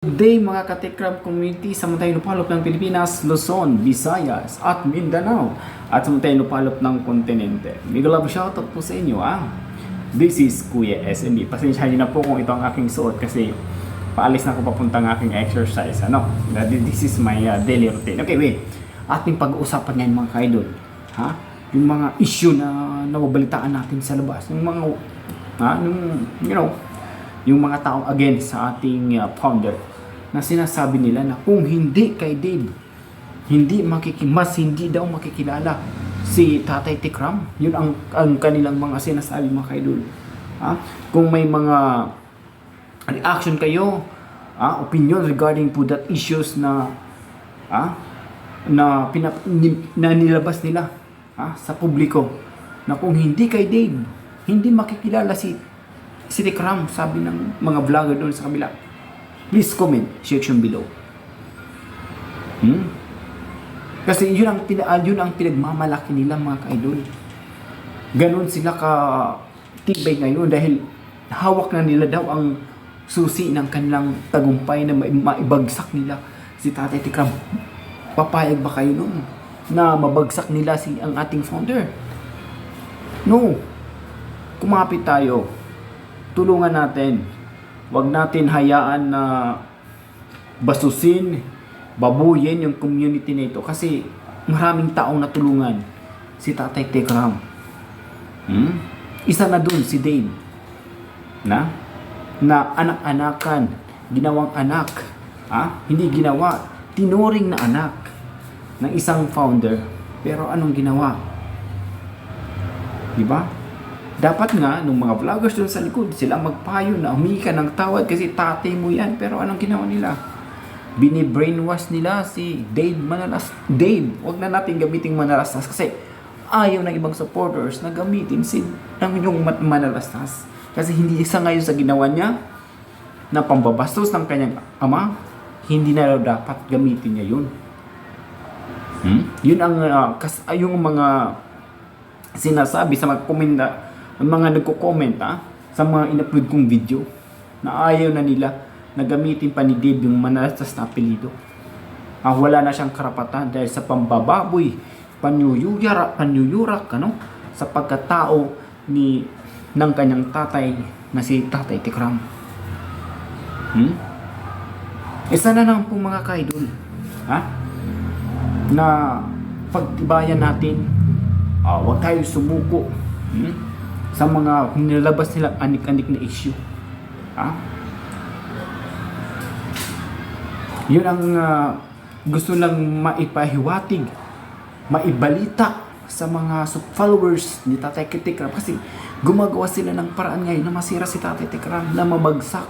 Today mga ka-Techcrab community sa Montay Lupalop ng Pilipinas, Luzon, Visayas at Mindanao at sa Montay Lupalop ng kontinente. Mega love shoutout po sa inyo This is Kuya SND. Pasensyahan niyo na po kung ito ang aking suot kasi paalis na ako papuntang aking exercise. This is my daily routine. Okay, wait. Ating pag-uusapan ngayon mga ka-idol. Yung mga issue na nababalitaan natin sa labas. Yung mga, yung mga taong against sa ating founder na sinasabi nila na kung hindi kay Dave, hindi daw makikilala si Tatay Tikram. Yun ang kanilang mga sinasabi mga kaidol. Kung may mga reaction kayo, opinion regarding to that issues na nilabas nila sa publiko na kung hindi kay Dave, hindi makikilala si Tikram, sabi ng mga vlogger doon sa kabila. Please comment section below. Kasi yun ang pinagmamalaki nila mga ka-idol. Ganon sila ka tibay ngayon dahil hawak na nila daw ang susi ng kanilang tagumpay na maibagsak nila si Tatay Tikram. Papayag ba kayo nun na mabagsak nila ang ating founder? No. Kumapit tayo. Tulungan natin. Huwag natin hayaan na basusin, babuyin yung community na ito kasi maraming taong natulungan si Tatay Tikram. Isa na dun si Dave na anak-anakan, ginawang anak, hindi ginawa, tinuring na anak ng isang founder. Pero anong ginawa? Diba? Dapat nga, nung mga vloggers doon sa likod, sila magpayo na humingi ka ng tawad kasi tatay mo yan. Pero anong ginawa nila? Bini-brainwash nila si Dave Manalastas. Dave, wag na natin gamitin Manalastas kasi ayaw ng ibang supporters na gamitin yung Manalastas. Kasi hindi isa ngayon sa ginawa niya na pambabastos ng kanyang ama, hindi na dapat gamitin niya yun. Yun ang yung mga sinasabi sa mga nagko-comment sa mga in-upload kong video na ayaw na nila na gamitin pa ni Dave yung Manalastas na apelido. Wala na siyang karapatan dahil sa pambababoy, panyuyurak sa pagkatao ng kanyang tatay na si Tatay Tikram. Isa na lang po mga kaidol na pagtibayan natin, huwag tayo sumuko sa mga nilabas nilang anik-anik na issue. Yun ang gusto lang maipahiwatig, maibalita sa mga followers ni Tatay Tikram kasi gumagawa sila ng paraan ngayon na masira si Tatay Tikram, na mabagsak.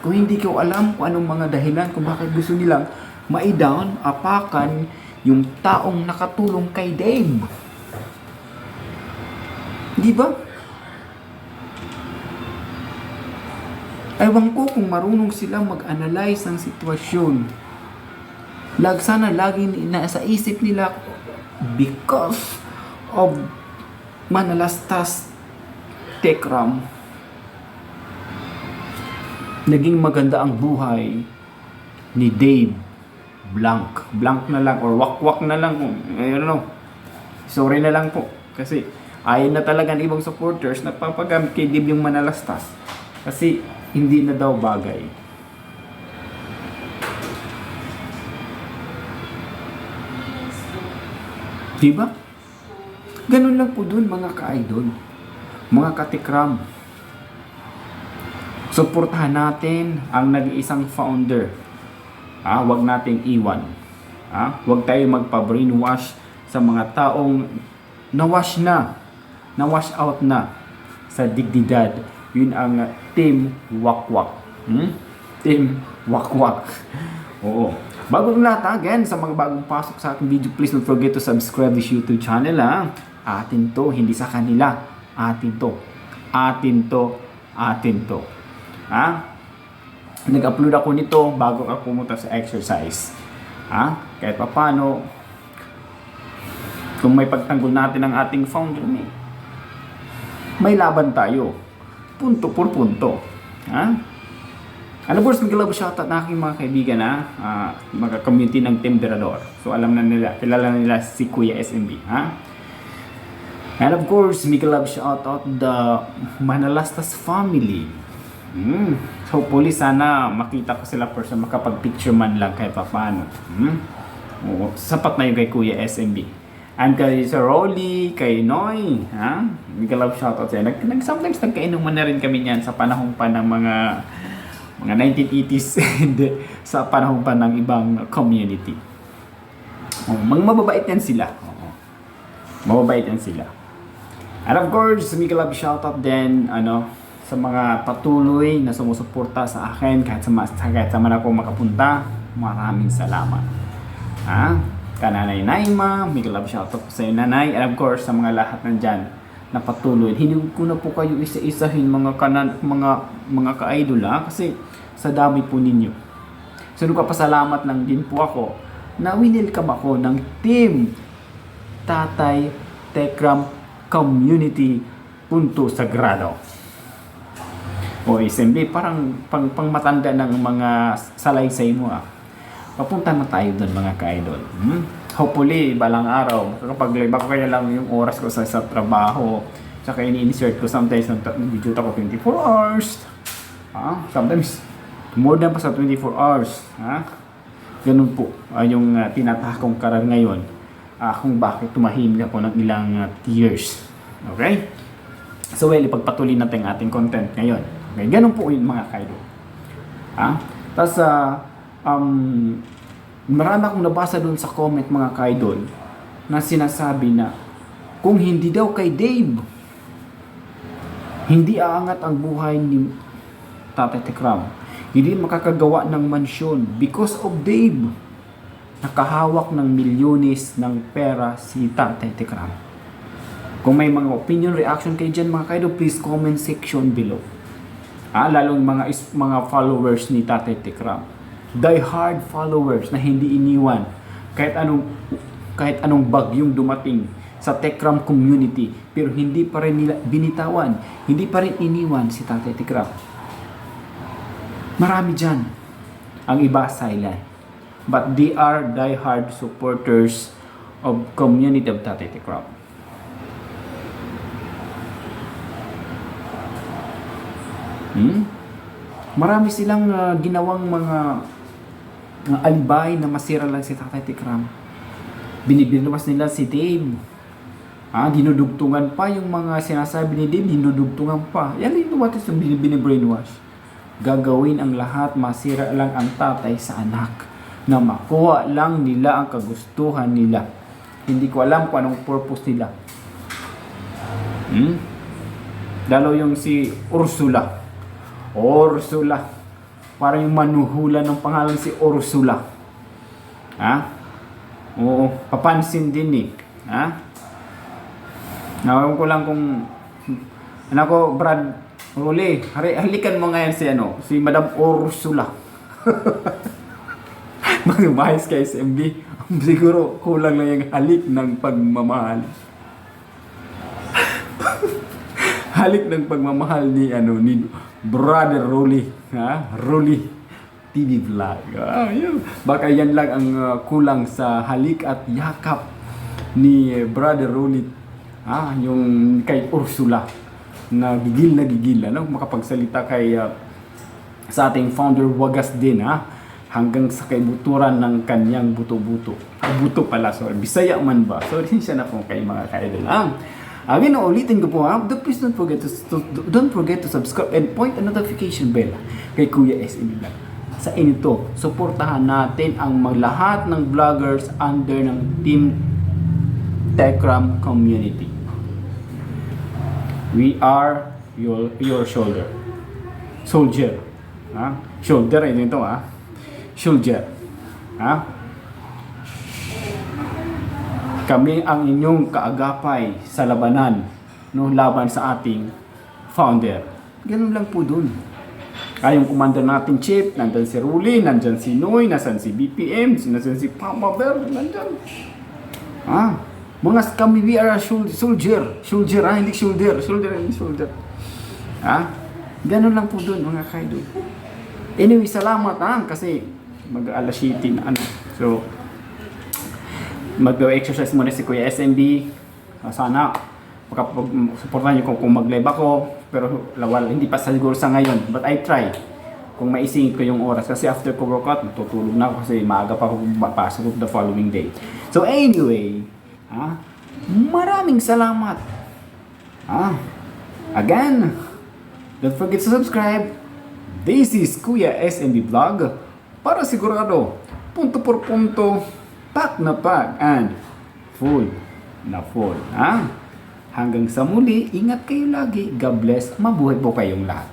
Kung hindi ko alam kung anong mga dahilan kung bakit gusto nilang ma-down, apakan yung taong nakatulong kay Dave. Di ba? Ewan ko kung marunong sila mag-analyze ng sitwasyon. Sana lagi nasa isip nila because of Manalastas Tikram. Naging maganda ang buhay ni Dave Blank na lang or wakwak na lang. Sorry na lang po kasi ayaw na talaga ng ibang supporters nagpapagamit kay Dave yung Manalastas kasi hindi na daw bagay. Diba? Ganun lang po dun mga ka-idol, mga ka-Tikram. Suportahan natin ang nag-iisang founder. Huwag nating iwan. Huwag tayo magpa-brainwash sa mga taong na-wash out na sa dignidad. Yun ang Team Wakwak. Team Wakwak. Oo. Bagong lahat again, sa mga bagong pasok sa aking video, please don't forget to subscribe this YouTube channel. Atin to, hindi sa kanila. Atin to. Nag-upload ako nito bago ako pumunta sa exercise. Kahit pa paano, kung may pagtanggol natin ang ating founder, may laban tayo. Punto por punto. Of course, mag-love shoutout na aking mga kaibigan mga community ng Temperador. So alam na nila, kilala na nila si Kuya SMB, ha? And of course, mag-love shoutout the Manalastas family. Hopefully, sana makita ko sila person, makapag-picture man lang kahit pa paano. Oo, sapat na yun kay Kuya SMB. And kay Sir Rolly, kay Noy, ha? Mag-love shoutout sila. Sometimes nagkainuman na rin kami niyan sa panahon pa ng mga 1980s and sa panahon pa ng ibang community. Mababait yan sila. Mababait yan sila. And of course, may love shoutout din sa mga patuloy na sumusuporta sa akin kahit sa man ako makapunta. Maraming salamat. Kananay Naima, may love shoutout sa iyo, nanay. And of course, sa mga lahat nandyan na patuloy. Hindi ko na po kayo isa-isahin mga ka-idol, kasi sa dami po ninyo. So nagpapasalamat lang din po ako na winelcome ako ng Team Tatay Tekram Community Punto Sagrado. O SMB, parang pang matanda ng mga salaysay mo. Papunta na tayo doon mga ka-idol. Hopefully, balang araw, kapag live ako kaya lang yung oras ko sa trabaho, tsaka ini-insert ko sometimes video ako 24 hours. Sometimes, more than pa sa 24 hours. Ganun po yung tinatakong karal ngayon kung bakit tumahimik ako ng ilang years. Okay? So, ipagpatuloy natin ang ating content ngayon. Okay? Ganun po yung mga kaidol. Tapos, marami akong nabasa doon sa comment mga kaidol na sinasabi na kung hindi daw kay Dave, hindi aangat ang buhay ni Tatay Tekram. Hindi makakagawa ng mansyon because of Dave. Nakahawak ng milyones ng pera si Tatay Tekram. Kung may mga opinion, reaction kayo dyan mga kaidol, please comment section below. Lalo yung mga followers ni Tatay Tekram. Die hard followers na hindi iniwan kahit anong bagyong dumating sa Tekram community, pero hindi pa rin nila binitawan, hindi pa rin iniwan si Tatay Tekram. Marami dyan. Ang iba silent, but they are die hard supporters of community of Tatay Tekram. Marami silang ginawang mga alibay na masira lang si Tatay Tekram. Binibinwas nila si Dave. Dinudugtungan pa yung mga sinasabi ni Dave, dinudugtungan pa. Yan yung what is yung binibrainwash. Gagawin ang lahat, masira lang ang tatay sa anak. Na makuha lang nila ang kagustuhan nila. Hindi ko alam kung anong purpose nila. Lalo yung si Ursula. Parang yung manuhula ng pangalan si Ursula. Oo, papansin din Nawawag ko lang kung Brad Rolly, halikan mo ngayon si Madam Ursula. Mag-bahis kay SMB. Siguro kulang lang yung halik ng pagmamahal. Halik ng pagmamahal ni Brother Rolly, Rolly TV Vlog. Baka yan lang ang kulang sa halik at yakap ni Brother Rolly, yung kay Ursula na gigil, makapagsalita kay sa ating founder wagas din, hanggang sa kaibuturan ng kanyang buto-buto. Buto pala, sorry. Bisaya man ba? Sorry siya na po kay mga kaidol. Again, ulitin ko po, please don't forget to subscribe and point a notification bell kay Kuya SMB Vlog. Sa inyo suportahan natin ang lahat ng vloggers under ng Team Tekram Community. We are your shoulder. Soldier. Shoulder, ito Soldier. Kami ang inyong kaagapay sa labanan, laban sa ating founder. Ganun lang po dun. Yung commander natin, Chief, nandyan si Rolly, nandyan si Noy, nandyan si BPM, nandyan si Papa Bear, nandyan. Kami, we are a soldier. Soldier, hindi shoulder. Shoulder. Ganun lang po dun, mga kaidol. Anyway, salamat kasi mag-alas 7 na ano. So, mag-exercise muna si Kuya SMB. Sana makapag-supportan niyo kung mag-live ako. Pero lawal, hindi pa siguro sa ngayon. But I try. Kung maisingit ko yung oras. Kasi after ko workout, matutulog na ako kasi maaga pa ako papasok the following day. So anyway, maraming salamat. Again, don't forget to subscribe. This is Kuya SMB Vlog. Para sigurado, punto por punto, pack na pack, and full na full. Hanggang sa muli, ingat kayo lagi. God bless. Mabuhay po kayong lahat.